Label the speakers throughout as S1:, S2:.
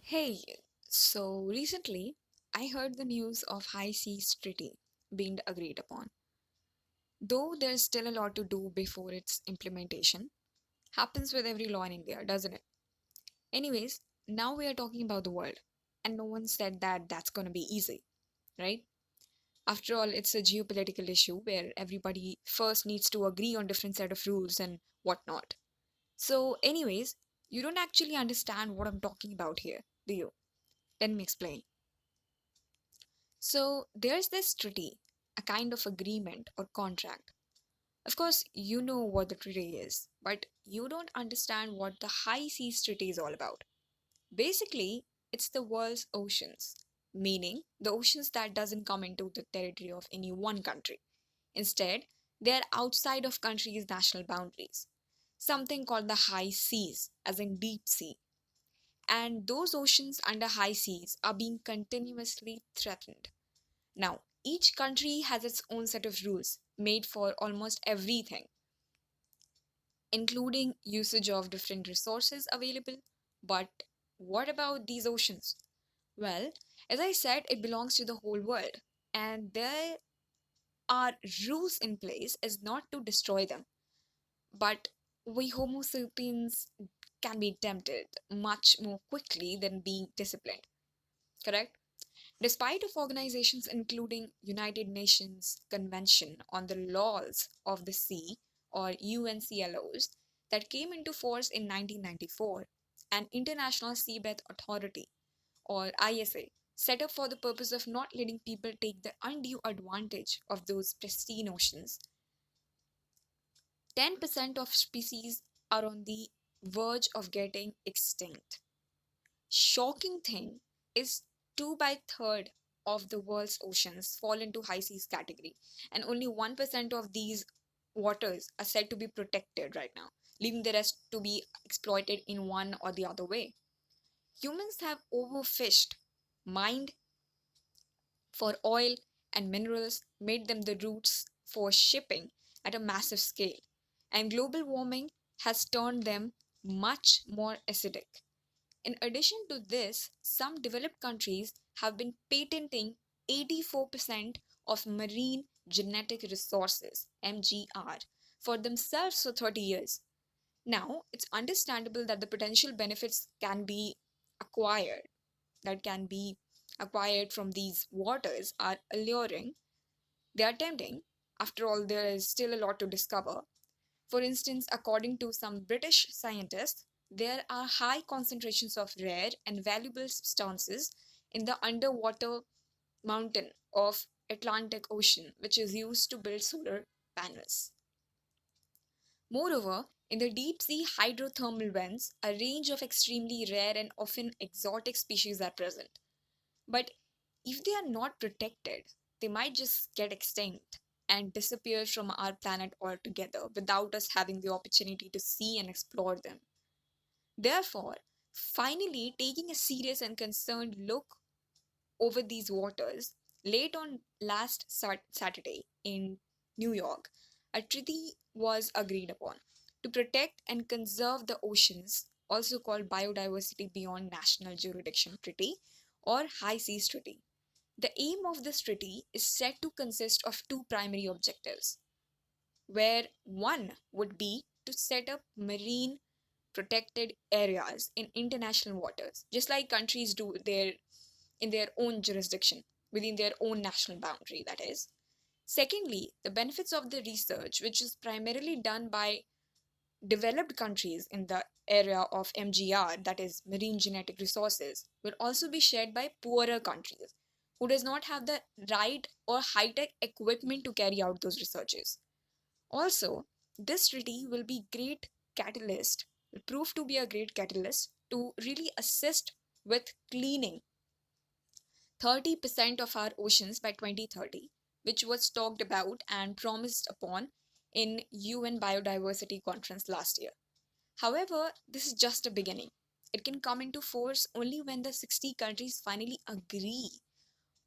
S1: Hey, so recently I heard the news of High Seas Treaty being agreed upon. Though there's still a lot to do before its implementation. Happens with every law in India, doesn't it? Anyways, now we are talking about the world, and no one said that that's going to be easy, right? After all, it's a geopolitical issue where everybody first needs to agree on different set of rules and whatnot. So, anyways, you don't actually understand what I'm talking about here, do you? Let me explain. So there's this treaty, a kind of agreement or contract. Of course, you know what the treaty is, but you don't understand what the High Seas Treaty is all about. Basically, it's the world's oceans, meaning the oceans that doesn't come into the territory of any one country. Instead, they are outside of countries' national boundaries. Something called the high seas, as in deep sea. And those oceans under high seas are being continuously threatened. Now, each country has its own set of rules made for almost everything, including usage of different resources available. But what about these oceans? Well, as I said, it belongs to the whole world, and there are rules in place is not to destroy them, but we Homo sapiens can be tempted much more quickly than being disciplined, correct? Despite of organizations including United Nations Convention on the Laws of the Sea or UNCLOS that came into force in 1994, an International Seabed Authority or ISA set up for the purpose of not letting people take the undue advantage of those pristine oceans. 10% of species are on the verge of getting extinct. Shocking thing is 2 by third of the world's oceans fall into high seas category, and only 1% of these waters are said to be protected right now, leaving the rest to be exploited in one or the other way. Humans have overfished, mined for oil and minerals, made them the routes for shipping at a massive scale, and global warming has turned them much more acidic. In addition to this, some developed countries have been patenting 84% of marine genetic resources, MGR, for themselves for 30 years. Now, it's understandable that the potential benefits acquired, can be acquired from these waters are alluring. They are tempting. After all, there is still a lot to discover. For instance, according to some British scientists, there are high concentrations of rare and valuable substances in the underwater mountain of Atlantic Ocean, which is used to build solar panels. Moreover, in the deep sea hydrothermal vents, a range of extremely rare and often exotic species are present. But if they are not protected, they might just get extinct and disappear from our planet altogether without us having the opportunity to see and explore them. Therefore, finally taking a serious and concerned look over these waters, late on last Saturday in New York, a treaty was agreed upon to protect and conserve the oceans, also called Biodiversity Beyond National Jurisdiction Treaty or High Seas Treaty. The aim of this treaty is said to consist of two primary objectives, where one would be to set up marine protected areas in international waters, just like countries do in their own jurisdiction, within their own national boundary, that is. Secondly, the benefits of the research, which is primarily done by developed countries in the area of MGR, that is marine genetic resources, will also be shared by poorer countries who does not have the right or high-tech equipment to carry out those researches. Also, this treaty will be great catalyst, will prove to be a great catalyst to really assist with cleaning 30% of our oceans by 2030, which was talked about and promised upon in UN Biodiversity Conference last year. However, this is just a beginning. It can come into force only when the 60 countries finally agree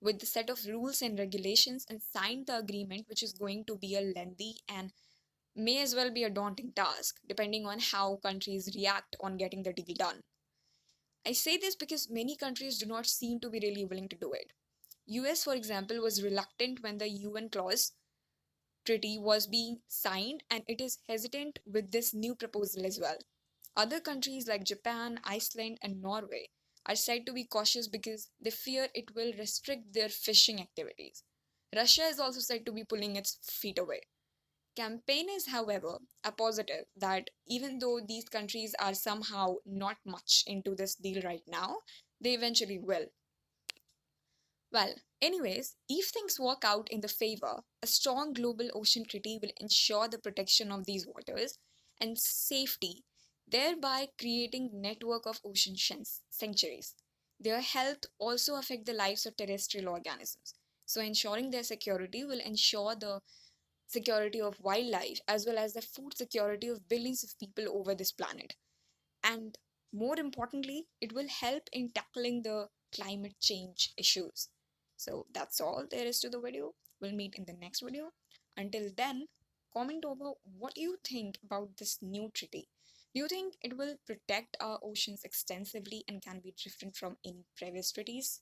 S1: with the set of rules and regulations and sign the agreement, which is going to be a lengthy and may as well be a daunting task, depending on how countries react on getting the deal done. I say this because many countries do not seem to be really willing to do it. US, for example, was reluctant when the UN clause treaty was being signed, and it is hesitant with this new proposal as well. Other countries like Japan, Iceland, and Norway are said to be cautious because they fear it will restrict their fishing activities. Russia is also said to be pulling its feet away. Campaign is, however, a positive that even though these countries are somehow not much into this deal right now, they eventually will. Well, anyways, if things work out in the favor, a strong global ocean treaty will ensure the protection of these waters and safety, thereby creating network of ocean sanctuaries. Their health also affect the lives of terrestrial organisms. So ensuring their security will ensure the security of wildlife as well as the food security of billions of people over this planet. And more importantly, it will help in tackling the climate change issues. So that's all there is to the video. We'll meet in the next video. Until then, comment over what you think about this new treaty. Do you think it will protect our oceans extensively and can be different from any previous treaties?